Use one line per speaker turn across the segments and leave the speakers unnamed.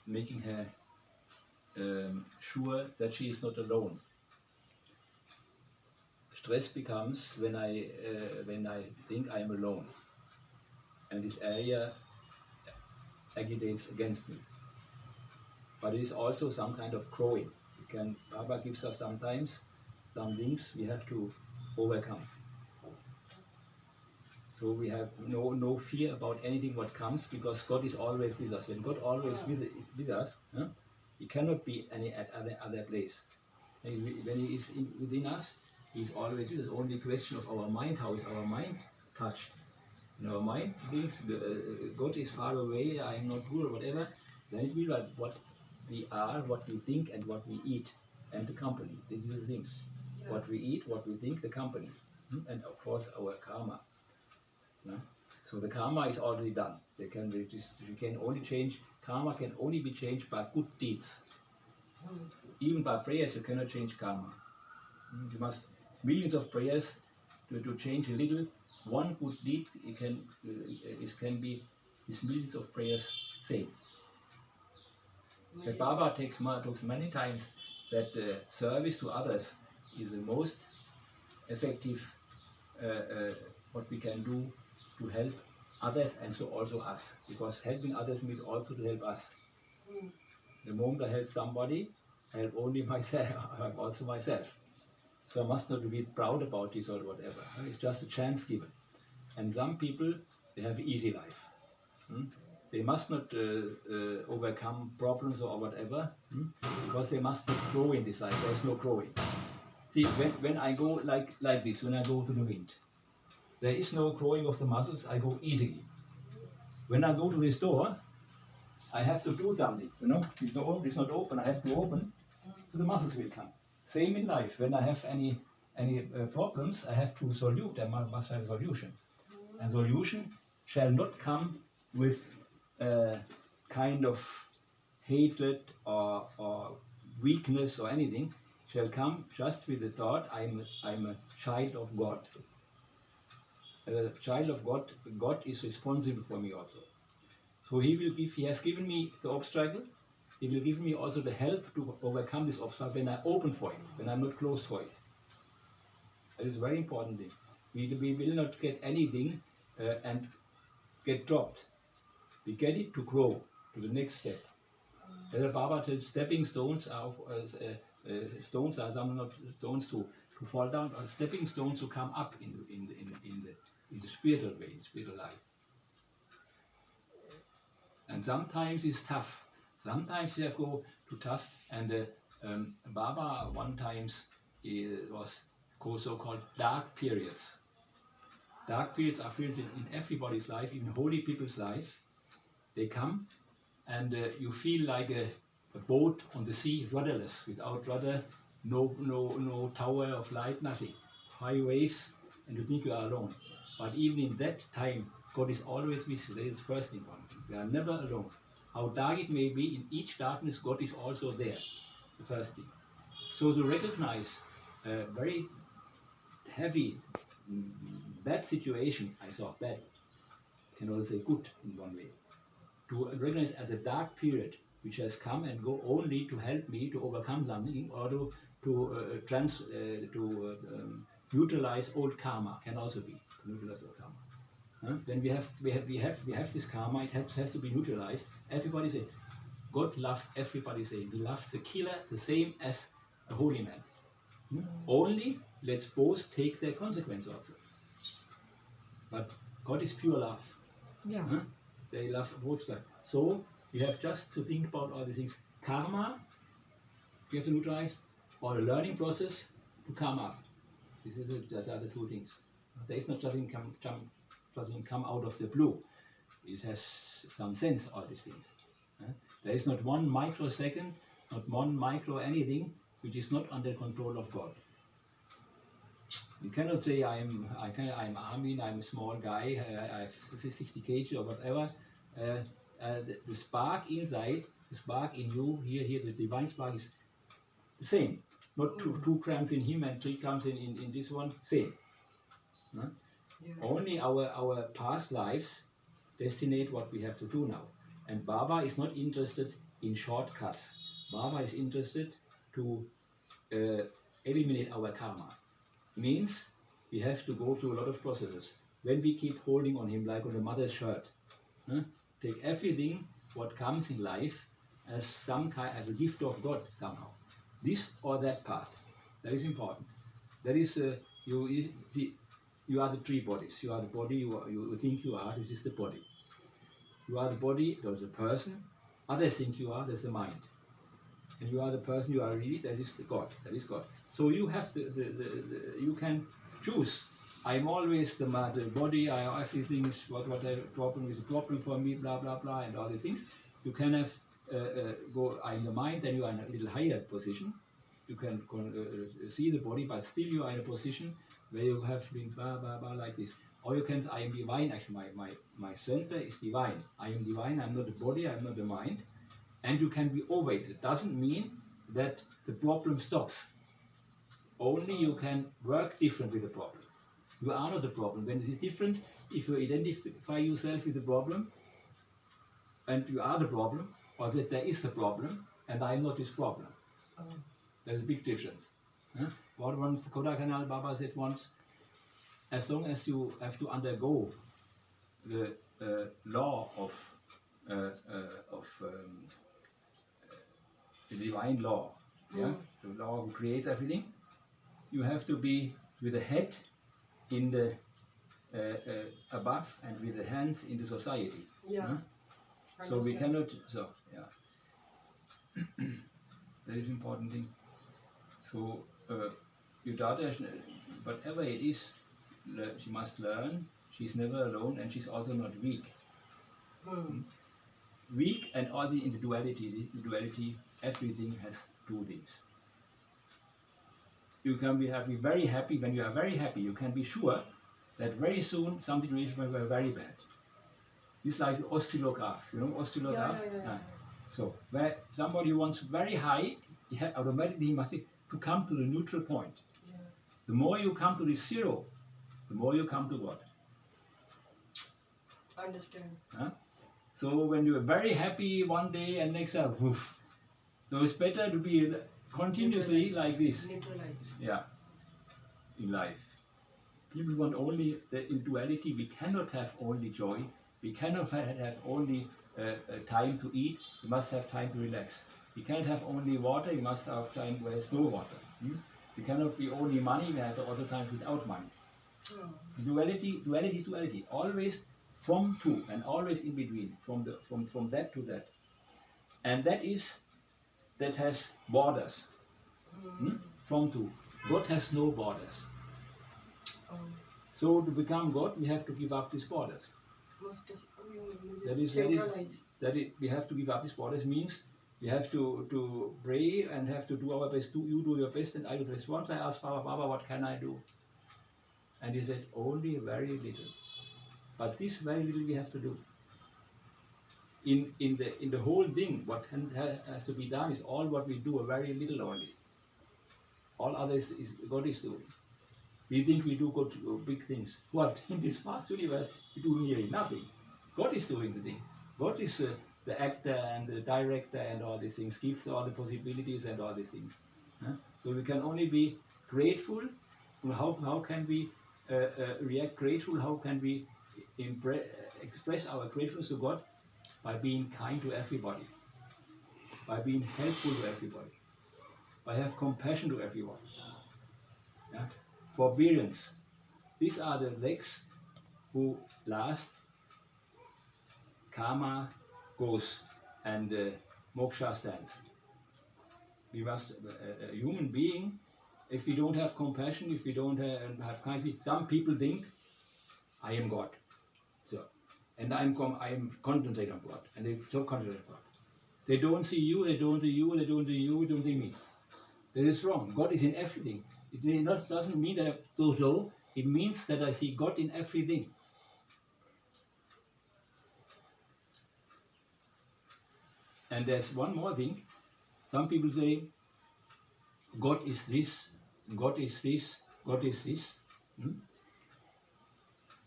making her sure that she is not alone. Stress becomes when I think I am alone, and this area agitates against me. But it is also some kind of growing. Baba gives us sometimes some things we have to overcome. So we have no fear about anything what comes, because God is always with us. When God always is with us, He cannot be any at other place. When He is within us, He is always with us. Only question of our mind. How is our mind touched? In our mind thinks God is far away, I am not good or whatever. Then it will be what we are, what we think, and what we eat, and the company. These are the things. Yeah. What we eat, what we think, the company, and of course our karma. So the karma is already done. You can only change. Karma can only be changed by good deeds. Even by prayers, you cannot change karma. You must millions of prayers to change a little. One good deed can be these millions of prayers saved. The Baba talks many times that service to others is the most effective what we can do to help others, and so also us. Because helping others means also to help us. The moment I help somebody, I help only myself, I help also myself. So I must not be proud about this or whatever. It's just a chance given. And some people, they have an easy life. They must not overcome problems or whatever, because they must not grow in this life. There's no growing. See, when I go like this, when I go to the wind, there is no growing of the muscles. I go easily. When I go to this door, I have to do something. This door is not open. I have to open, so the muscles will come. Same in life. When I have any problems, I have to solute. I must have a solution. And solution shall not come with kind of hatred or weakness or anything. Shall come just with the thought, I'm a child of God. A child of God, God is responsible for me also. So He has given me the obstacle. He will give me also the help to overcome this obstacle when I open for it, when I'm not closed for it. That is a very important thing. We will not get anything and get dropped. We get it to grow to the next step. The Baba tells stepping stones are stones are some not stones to fall down, but stepping stones to come up in the spiritual way, in spiritual life. And sometimes it's tough. Sometimes you have to go to tough. And Baba one times was so-called dark periods. Dark periods are periods in everybody's life, in holy people's life. They come, and you feel like a boat on the sea, rudderless, without rudder, no tower of light, nothing. High waves, and you think you are alone. But even in that time, God is always with you. That is the first thing. We are never alone. How dark it may be, in each darkness, God is also there. The first thing. So to recognize a very heavy, bad situation, I saw bad, can also say good in one way. To recognize as a dark period, which has come and go only to help me to overcome something, or to neutralize old karma, can also be to neutralize old karma. When we have this karma, it has to be neutralized. Everybody say, God loves everybody saying, He loves the killer the same as a holy man. Only let's both take their consequence also. But God is pure love.
Yeah.
They love both sides. So you have just to think about all these things. Karma, you have to neutralize, or a learning process to come up. These are the two things. There is not something come out of the blue. It has some sense, all these things. There is not one microsecond, not one micro anything, which is not under control of God. You cannot say I'm Armin, I'm a small guy, I have 60 kg or whatever. The spark inside, the spark in you, here the divine spark is the same. Not 2 grams in him and 3 grams in this one, same. Yeah. Only our past lives destinate what we have to do now. And Baba is not interested in shortcuts. Baba is interested to eliminate our karma. Means we have to go through a lot of processes. When we keep holding on him like on a mother's shirt, take everything what comes in life as some kind, as a gift of God somehow. This or that part. That is important. That is you see, you are the three bodies. You are the body. You think you are. This is the body. You are the body. There's a person. Others think you are. There's the mind. And you are the person. You are really. That is the God. That is God. So you have you can choose. I'm always the body. Everything is whatever problem is a problem for me. Blah blah blah, and all these things. You can have go. I'm the mind. Then you are in a little higher position. You can see the body, but still you are in a position where you have been blah blah blah like this. Or you can say, I am divine. Actually, my center is divine. I am divine. I'm not the body. I'm not the mind. And you can be over it. It doesn't mean that the problem stops. Only you can work different with the problem. You are not the problem. When it is different, if you identify yourself with the problem, and you are the problem, or that there is the problem, and I am not this problem. There's a big difference. What one Kodaikanal Baba said once, as long as you have to undergo the law of the divine law, the law who creates everything, you have to be with the head in the above and with the hands in the society. So we cannot. So that is important thing. So your daughter, whatever it is, she must learn. She's never alone, and she's also not weak. Weak and all the duality, everything has two things. You can be very happy. When you are very happy, you can be sure that very soon some situations will be very bad. It's like oscillograph, you know, oscillograph? Yeah. So, where somebody wants very high, automatically must to come to the neutral point. The more you come to the zero, the more you come to God.
Understand.
So when you are very happy one day and next day, woof. So it's better to be continuously like this. Yeah, in life. People want only in duality. We cannot have only joy. We cannot have only time to eat. We must have time to relax. We cannot have only water. We must have time where there's no water. We cannot be only money. We have also time without money. Duality is duality. Always from to and always in between. From that to that. And that has borders. From to. God has no borders. So to become God, we have to give up these borders. We have to give up these borders means we have to pray and have to do our best. You do your best and I do the best. Once I asked Baba, what can I do? And he said, only very little. But this very little we have to do. In the whole thing, what has to be done is all what we do, a very little only. All others is God is doing. We think we do good, big things. What? In this vast universe, we do nearly nothing. God is doing the thing. God is the actor and the director and all these things, gives all the possibilities and all these things. So we can only be grateful. How can we react grateful? How can we express our gratefulness to God? By being kind to everybody. By being helpful to everybody. By have compassion to everyone. Forbearance. These are the legs who last. Karma goes and moksha stands. We must, a human being, if we don't have compassion, if we don't have kindness, some people think, I am God. So, and I am concentrated on God, and they so concentrate on God. They don't see you, they don't see you, they don't see you, they don't see me. That is wrong. God is in everything. It doesn't mean that I do so. It means that I see God in everything. And there's one more thing. Some people say, God is this, God is this, God is this.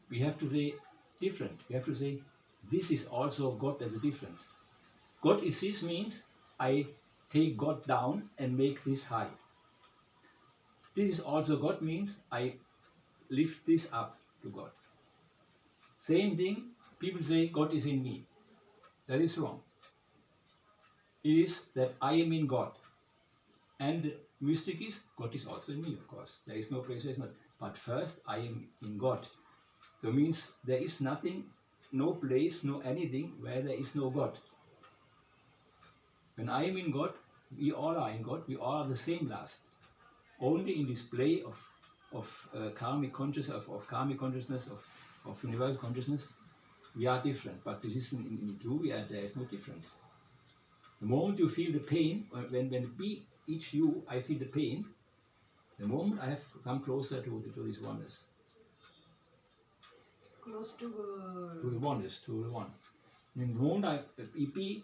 We have to say different. We have to say, This is also God as a difference. God is this means I take God down and make this high. This is also God means I lift this up to God. Same thing, people say God is in me. That is wrong. It is that I am in God. And the mystic is, God is also in me, of course. There is no place, there is not. But first, I am in God. That means there is nothing, no place, no anything where there is no God. When I am in God, we all are in God, we all are the same last. Only in this play of karmic consciousness, of karmic consciousness, of universal consciousness, we are different. But this is in true, there is no difference. The moment you feel the pain, when we, each you, I feel the pain, the moment I have come closer to this oneness.
Close to
the oneness, to the one. And the moment I be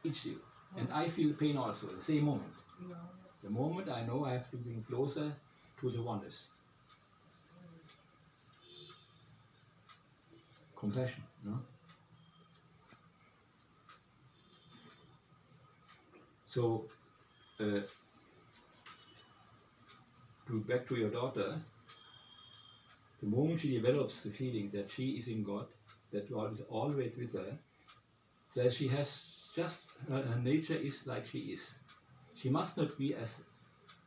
each you, and I feel pain also, the same moment.
yeah.
The moment I know I have to bring closer to the oneness. Compassion, no? So, back to your daughter, the moment she develops the feeling that she is in God, that God is always with her, that she has just, her nature is like she is. She must not be as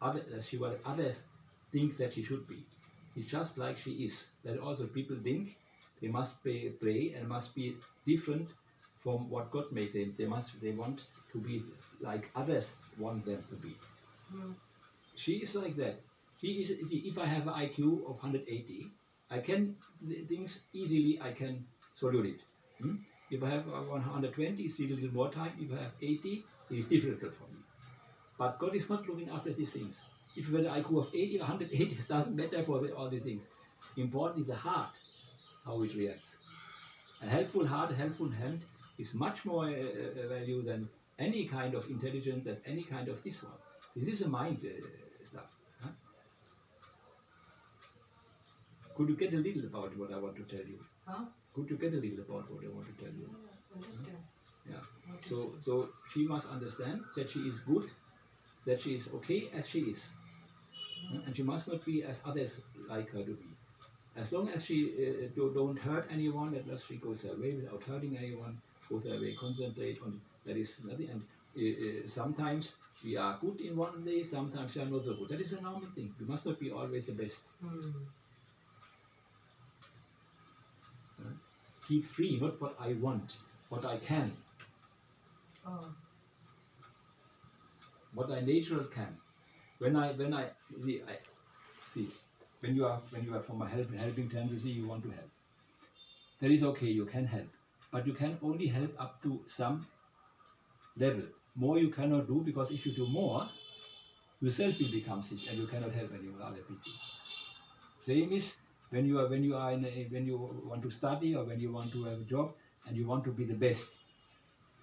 others think that she should be. She's just like she is. That also people think they must play and must be different from what God made them. They want to be like others want them to be.
Mm.
She is like that. If I have an IQ of 180, I can things easily. I can solve it. If I have 120, it's a little more time. If I have 80, it is difficult for me. But God is not looking after these things. If you have an IQ of 80 or 180, it doesn't matter for all these things. Important is the heart, how it reacts. A helpful heart, a helpful hand is much more value than any kind of intelligence, than any kind of this one. This is a mind stuff. Huh? Could you get a little about what I want to tell you?
Huh?
Could you get a little about what I want to tell you?
Yeah, understand.
Yeah. So she must understand that she is good, that she is okay as she is. And she must not be as others like her to be. As long as she don't hurt anyone, at least she goes her way without hurting anyone, goes her way, concentrate on that is nothing. And sometimes we are good in one day, sometimes we are not so good. That is a normal thing. We must not be always the best.
Mm.
Keep free, not what I want, what I can, what I natural can. When you are from a helping tendency, you want to help. That is okay, you can help, but you can only help up to some level. More you cannot do, because if you do more, yourself will become sick and you cannot help any other people. Same is when you want to study or when you want to have a job and you want to be the best.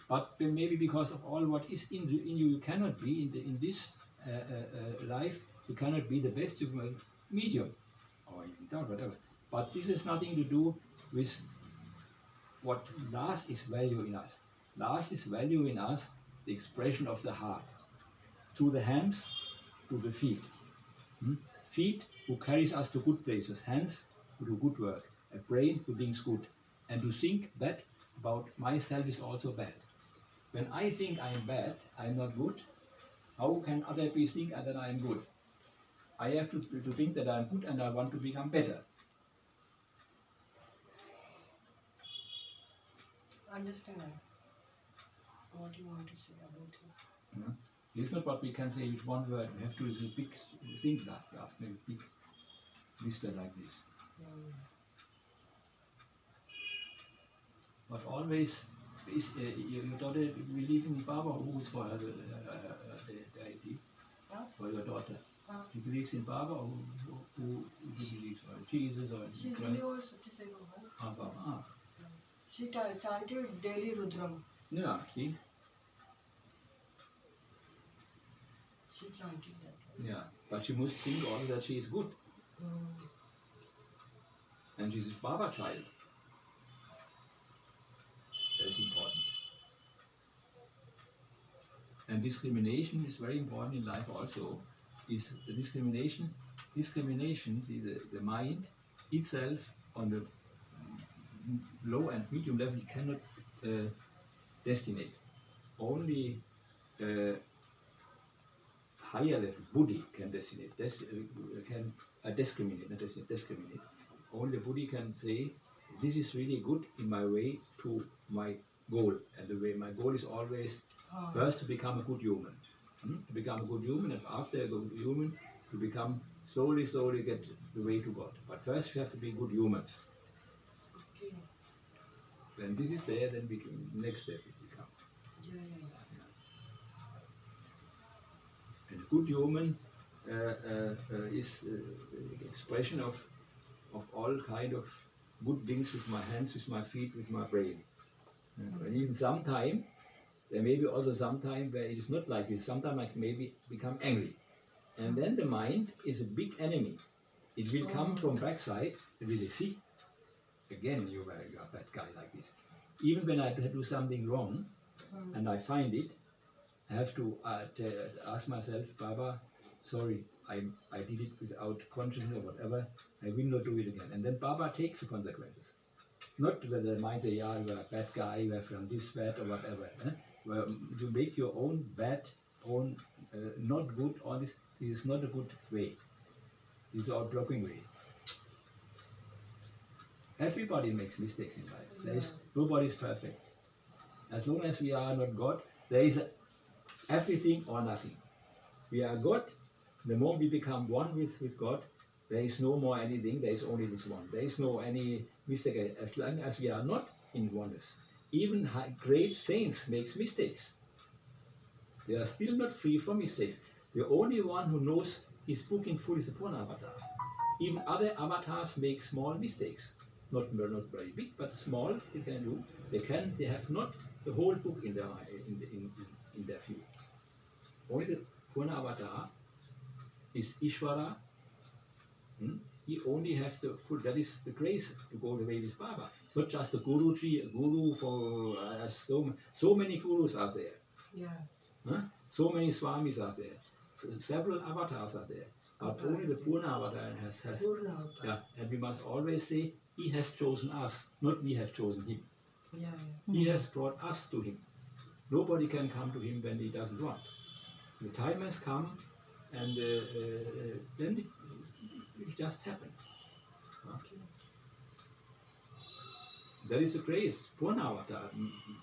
But maybe because of all what is in you, you cannot be in this life. You cannot be the best. You can be medium or even down, whatever. But this has nothing to do with what last is value in us. Last is value in us, the expression of the heart, through the hands, to the feet. Feet who carries us to good places, hands who do good work, a brain who thinks good. And to think bad about myself is also bad. When I think I am bad, I am not good, how can other people think that I am good? I have to think that I am good and I want to become better.
Understand what you want to say about it.
It's not what we can say with one word. We have to do big things last make big lister like this. But always, your daughter believe in Baba, who is for her the deity? For your daughter. She believes in Baba, or who believes in Jesus or
She's believes Satyasai Baba.
Baba.
She chanted daily Rudram.
Yeah, see?
She chanted that.
Yeah, but she must think also that she is good. And she's a Baba child. That is important. And discrimination is very important in life also. Is the discrimination, the mind itself on the low and medium level cannot destinate. Only higher level, Buddhi, can destinate, discriminate, not destinate, discriminate. Only the Buddhi can say, this is really good in my way to my goal. And the way my goal is always first to become a good human. To become a good human, and after a good human, to become slowly get the way to God. But first we have to be good humans.
Okay.
When this is there, then we can, next step we become.
Yeah.
And good human is expression of all kind of good things with my hands, with my feet, with my brain. And even sometime, there may be also some time where it is not like this. Sometimes I maybe become angry. And then the mind is a big enemy. It will come from backside. It will say, see, again you are a bad guy like this. Even when I do something wrong, and I find it, I have to ask myself, Baba, sorry, I did it without consciousness or whatever. I will not do it again. And then Baba takes the consequences. Not whether the mind say, yeah, you are a bad guy, you have done this bad or whatever. Well, you make your own bad, not good, all this. This is not a good way. This is our blocking way. Everybody makes mistakes in life. Nobody is perfect. As long as we are not God, there is everything or nothing. We are God. The moment we become one with God, there is no more anything. There is only this one. There is no any mistake. As long as we are not in oneness, even great saints makes mistakes. They are still not free from mistakes. The only one who knows his book in full is the Purna Avatar. Even other avatars make small mistakes. Not very big, but small they can do. They have not the whole book in their view. Only the Purna Avatar is Ishvara. He only has the full, that is the grace to go the way with Baba. It's not just a Guruji, a guru for so many gurus are there.
Yeah.
So many Swamis are there. So several avatars are there. But only the Purna Avatar has yeah, and we must always say, he has chosen us, not we have chosen him.
Yeah.
He has brought us to him. Nobody can come to him when he doesn't want. The time has come, and then it just happened.
Okay.
There is a grace, Purna Avatar.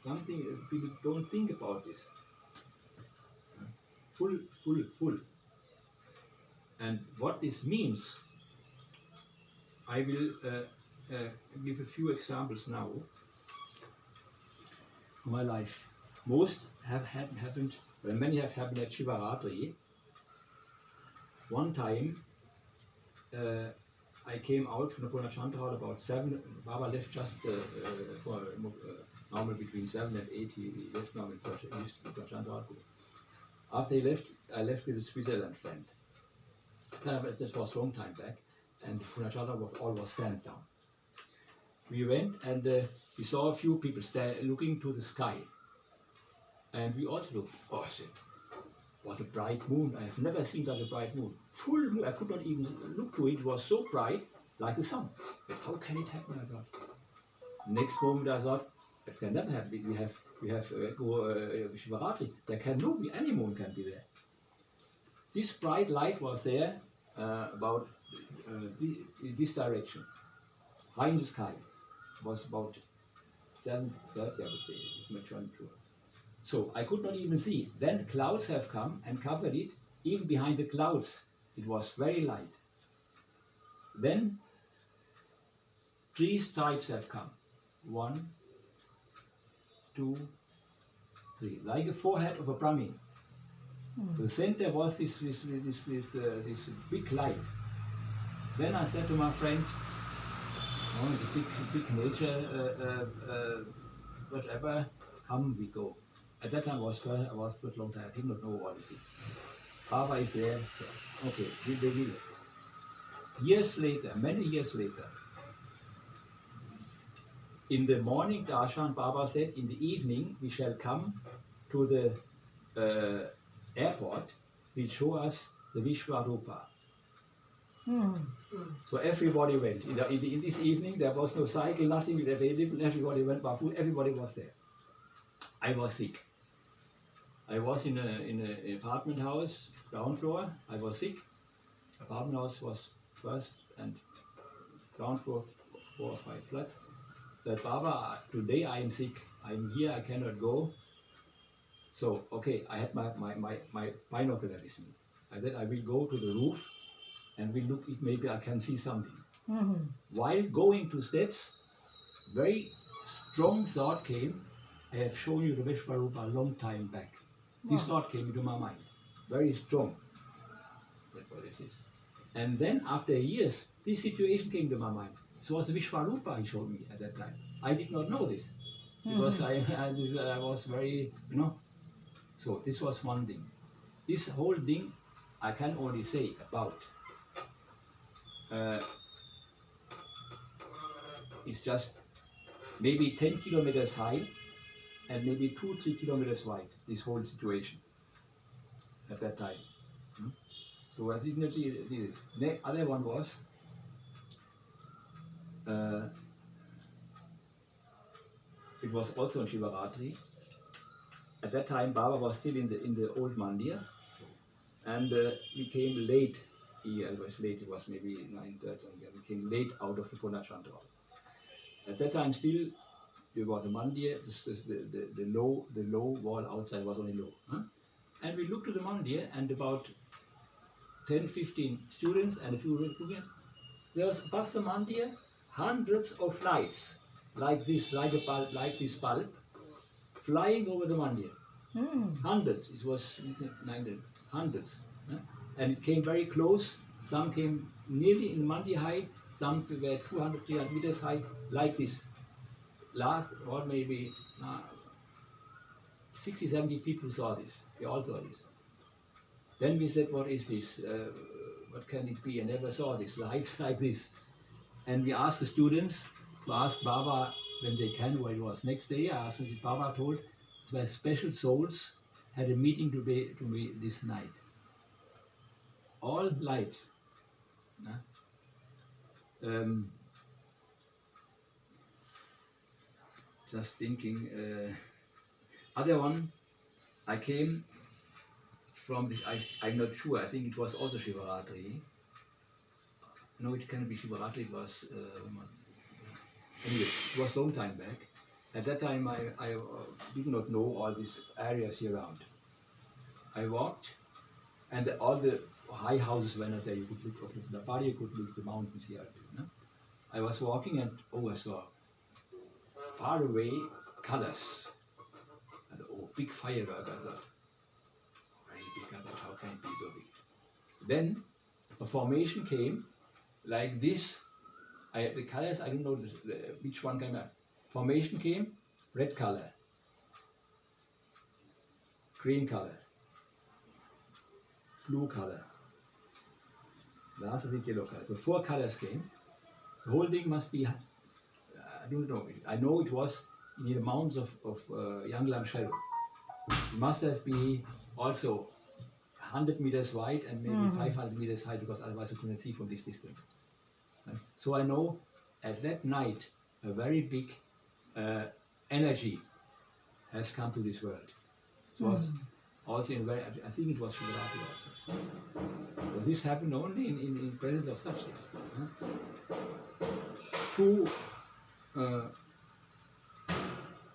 Something people don't think about this. Full. And what this means, I will give a few examples now from my life. Most have happened, well, many have happened at Shivaratri. One time, I came out from the RAMCHANDRA about 7. Baba left just for normal between 7 and 8. He left normal RAMCHANDRA. After he left, I left with a Switzerland friend. This was a long time back, and RAMCHANDRA was stand down. We went and we saw a few people looking to the sky. And we also looked, oh, what a bright moon. I have never seen such a bright moon. Full moon, I could not even look to it. It was so bright, like the sun. But how can it happen, I thought. Next moment I thought, it can never happen. We have Shivaratri. There can no be, any moon can be there. This bright light was there about this direction, high in the sky. It was about 7:30, I would say, much on tour. So I could not even see. Then clouds have come and covered it. Even behind the clouds, it was very light. Then 3 stripes have come. 1, 2, 3, like a forehead of a Brahmin. The center was this big light. Then I said to my friend, oh, the big nature, whatever, come we go. At that time I was a long time, I did not know all these things. Baba is there, so, okay, they will. Years later, many years later, In the morning, Darshan Baba said, in the evening we shall come to the airport, will show us the Vishwarupa. So everybody went. In this evening, there was no cycle, nothing available. Everybody went barefoot. Everybody was there. I was sick. I was in an apartment house, ground floor. I was sick. Apartment house was first and ground floor, 4 or 5 flats. That Baba, today I am sick. I'm here. I cannot go. So okay, I had my binocular with me. I said I will go to the roof and we look if maybe I can see something. While going to steps, very strong thought came. I have shown you the Vishwarupa a long time back. This thought came into my mind, very strong. That's what it is. And then after years, this situation came to my mind. It was the Vishwarupa he showed me at that time. I did not know this because I was very, So this was one thing. This whole thing I can only say about. It's just maybe 10 kilometers high and maybe 2-3 kilometers wide, this whole situation at that time. So I think that it is. The other one was it was also on Shivaratri. At that time Baba was still in the old mandir, and we came late. It was late, it was maybe 9:30, and we came late out of the Purna-Chandra. At that time still, we were the mandir, the low wall outside was only low. And we looked to the mandir, and about 10-15 students and a few children, there was above the mandir hundreds of lights, like this, like this bulb, flying over the mandir. Hundreds, it was hundreds. And it came very close. Some came nearly in mandir height, some were 200-300 meters high, like this. Last, or maybe 60-70 people saw this. We all saw this. Then we said, what is this? What can it be? I never saw this, lights like this. And we asked the students to ask Baba when they can, well, it was next day, I asked them, Baba told, where special souls had a meeting to me this night. All light. Just thinking. Other one, I came from this, I'm not sure, I think it was also Shivaratri. No, it cannot be Shivaratri, it was, anyway, it was a long time back. At that time I did not know all these areas here around. I walked, and all the high houses were not there. You could look at the party, you could look at the mountains here. I was walking, and I saw far away colors. And big firework. I thought, very big. I thought, how can it be so big? Then a formation came like this. The colors, I don't know which one came out. Formation came, red color, green color, blue color. Last, I think, yellow color. The 4 colors came. The whole thing must be, I don't know. I know it was in the mountains of Yanglam Shadow. It must have been also 100 meters wide and maybe 500 meters high, because otherwise you couldn't see from this distance. So I know at that night a very big energy has come to this world. It was also in very, I think it was Shivaratri also. So this happened only in presence of such things. Two,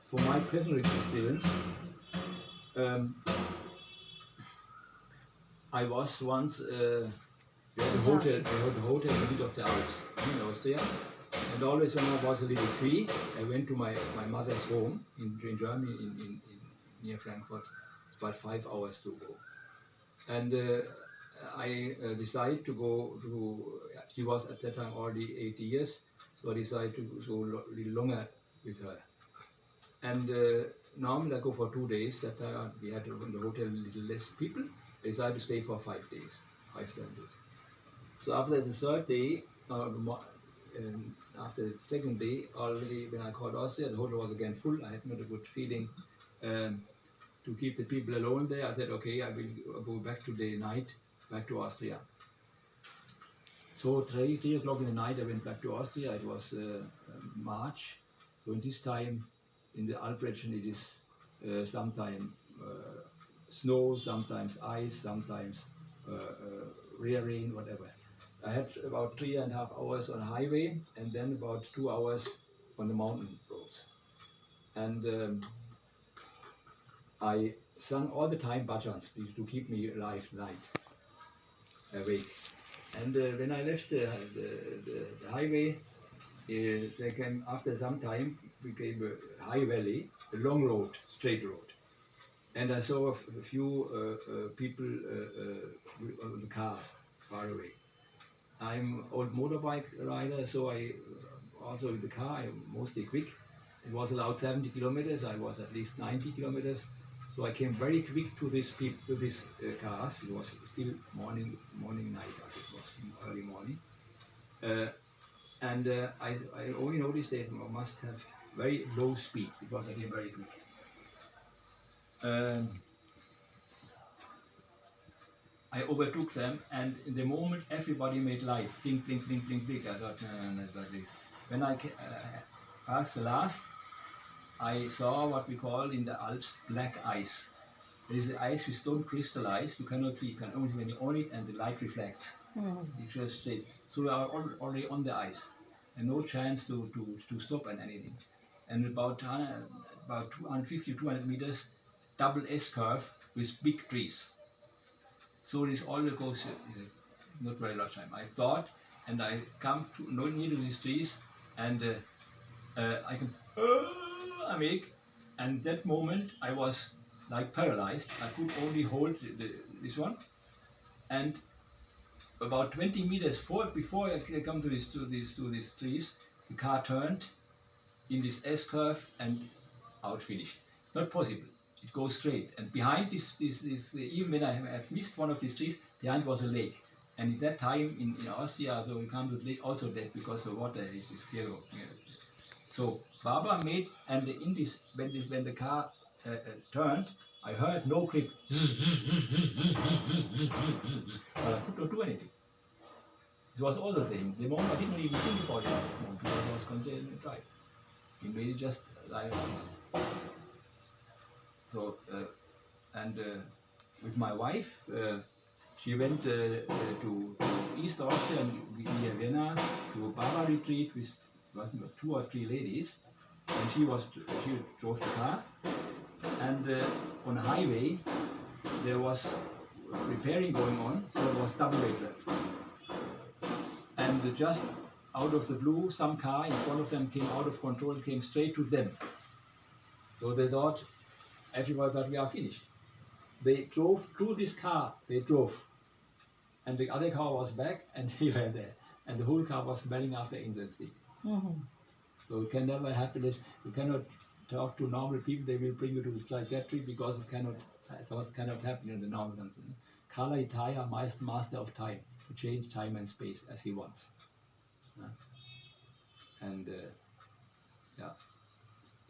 for my personal experience, I was once, we had a hotel in the middle of the Alps in Austria. And always when I was a little free, I went to my mother's home in Germany, near Frankfurt. It's about 5 hours to go. And I decided to go to, she was at that time already 80 years, so I decided to go a little longer with her. And normally I go for 2 days. That time we had in the hotel a little less people. I decided to stay for 5 days, 5-7 days. So after the third day, after the second day, already when I called Austria, the hotel was again full. I had not a good feeling to keep the people alone there. I said, okay, I will go back today night, back to Austria. So 3 o'clock in the night, I went back to Austria. It was March. So in this time, in the Alp region, it is sometimes snow, sometimes ice, sometimes rear rain, whatever. I had about 3.5 hours on highway and then about 2 hours on the mountain roads. And I sung all the time bhajans to keep me alive, awake. And when I left the highway, there came, after some time, became a high valley, a long road, straight road. And I saw a few people on the car far away. I'm an old motorbike rider, so I also in the car, I'm mostly quick. It was allowed 70 kilometers, I was at least 90 kilometers. So I came very quick to these cars. It was still morning, night, it was early morning. I only noticed that I must have very low speed because I came very quick. I overtook them, and in the moment everybody made light, blink, blink, blink, blink, blink. I thought, no, like this. When I passed the last, I saw what we call in the Alps black ice. There is ice which don't crystallize, you cannot see, you can only when you own it and the light reflects. It just stays. So we are already on the ice, and no chance to stop and anything. And about 250, 200 meters, double S curve with big trees. So this all goes not very large time. I thought, and I come to near to these trees, and I can I make, and that moment I was like paralyzed. I could only hold this one, and about 20 meters forward before I come to these trees, the car turned in this S curve and out finished. Not possible. It goes straight, and behind this even when I have missed one of these trees, behind was a lake. And at that time in Austria, so we come to the lake also that because the water is zero. So Baba made, and in this when the car turned, I heard no click. But I could not do anything. It was all the same. The moment I didn't even think about it because I was continuing to drive. He made it just like this. So, with my wife, she went to East Austria near Vienna to a Baba retreat with 2 or 3 ladies, and she drove the car, and on the highway there was repairing going on, so it was double-way traffic. And just out of the blue, some car in front of them came out of control, came straight to them. So they thought, everybody thought we are finished. They drove through this car, and the other car was back, and he went there, and the whole car was smelling after incense stick. So it can never happen that you cannot talk to normal people, they will bring you to the psychiatry because it cannot happen in the normal constant. Kala Itaya, master of time, to change time and space as he wants.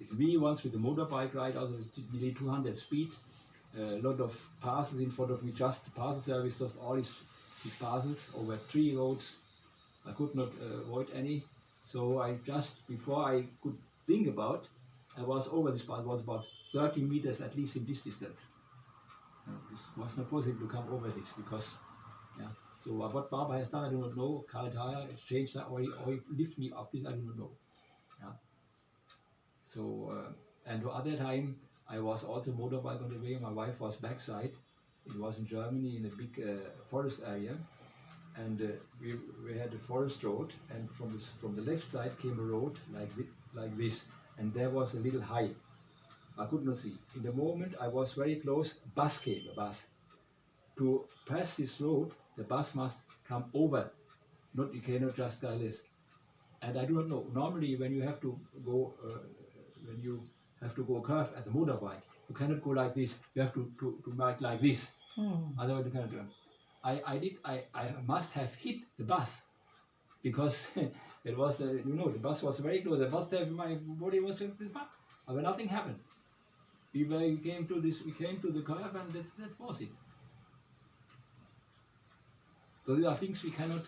It's me once with a motorbike ride, also nearly 200 speed, a lot of parcels in front of me, just the parcel service lost all his parcels over 3 roads. I could not avoid any. So I just, before I could think about, I was over this part, it was about 30 meters at least in this distance. It was not possible to come over this because, so what Baba has done, I do not know. Kalataya has changed that, or he lifted me up this, I do not know. So, and the other time, I was also motorbike on the way, my wife was backside. It was in Germany in a big forest area. And we had a forest road, and from the left side came a road like this, and there was a little height. I could not see. In the moment I was very close, a bus. To pass this road, the bus must come over. You cannot just go this. And I do not know. Normally, when you have to go, a curve at the motorbike, you cannot go like this. You have to make like this. Otherwise, you cannot do it. I must have hit the bus because It was, the bus was very close. The bus there, my body was in the back. But nothing happened. We came to the curve, and that was it. So there are things we cannot.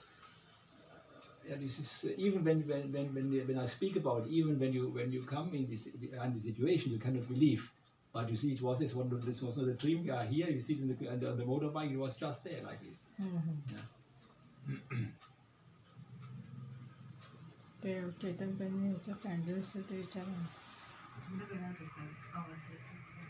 This is even when I speak about, even when you come in this situation, you cannot believe. But you see, this was not a dream. We are here. You sit on the motorbike. It was just there like this.
ते चैतन्य कॅन्डल्सचं ते विचारा ना.
आवाज येतो.